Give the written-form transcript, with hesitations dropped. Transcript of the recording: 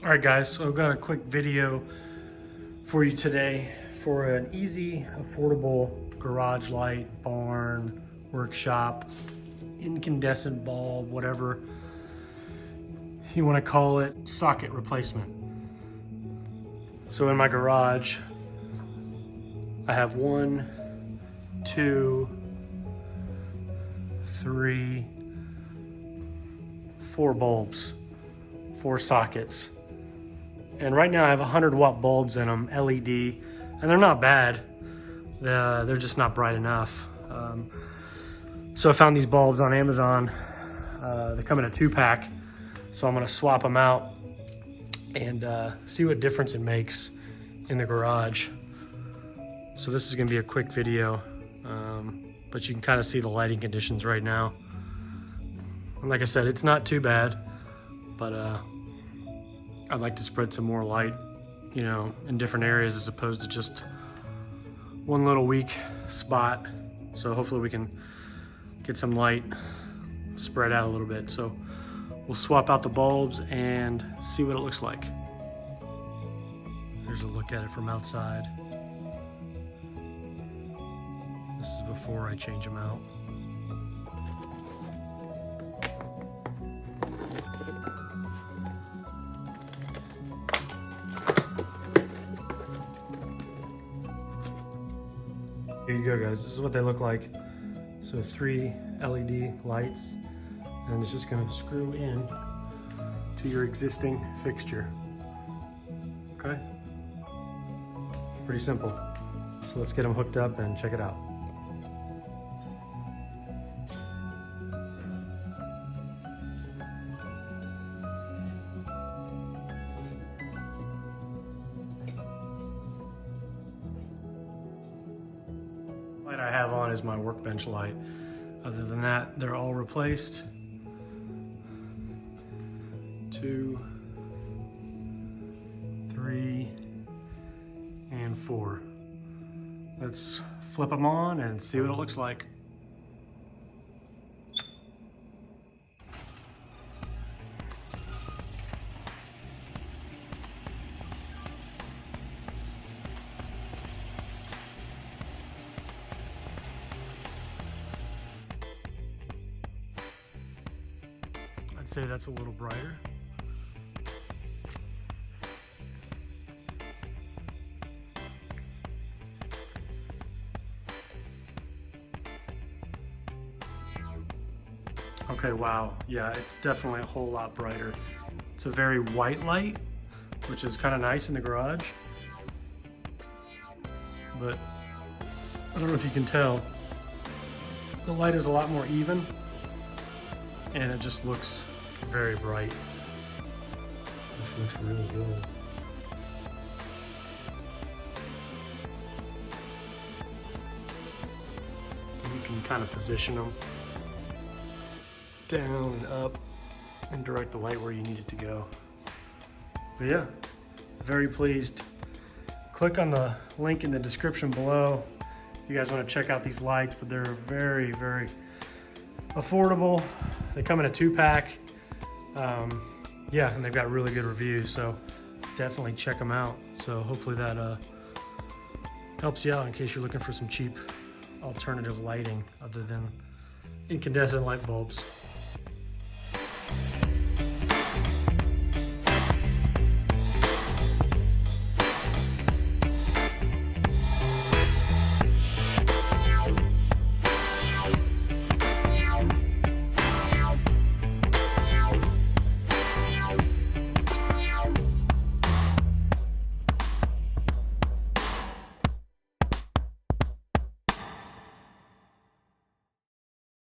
All right guys, so I've got a quick video for you today for an easy, affordable garage light, barn, workshop, incandescent bulb, whatever you want to call it, socket replacement. So in my garage, I have 1, 2, 3, 4 bulbs, 4 sockets. And right now I have 100-watt bulbs in them, LED, and they're not bad. They're just not bright enough. So I found these bulbs on Amazon. They come in a 2-pack, so I'm gonna swap them out and see what difference it makes in the garage. So this is gonna be a quick video, but you can kind of see the lighting conditions right now. And like I said, it's not too bad, but I'd like to spread some more light, you know, in different areas as opposed to just one little weak spot. So hopefully we can get some light spread out a little bit. So we'll swap out the bulbs and see what it looks like. Here's a look at it from outside. This is before I change them out. Here you go guys, this is what they look like. So 3 LED lights, and it's just gonna screw in to your existing fixture. Okay? Pretty simple. So let's get them hooked up and check it out. Light I have on is my workbench light. Other than that, they're all replaced. 2, 3, and 4. Let's flip them on and see what it looks like. I'd say that's a little brighter. Okay, wow. Yeah, it's definitely a whole lot brighter. It's a very white light, which is kind of nice in the garage. But I don't know if you can tell, the light is a lot more even and it just looks very bright. This looks really good. You can kind of position them down and up and direct the light where you need it to go. But yeah, very pleased. Click on the link in the description below if you guys want to check out these lights, but they're very, very affordable. They come in a 2-pack. Yeah, and they've got really good reviews, so definitely check them out. So hopefully that helps you out in case you're looking for some cheap alternative lighting other than incandescent light bulbs.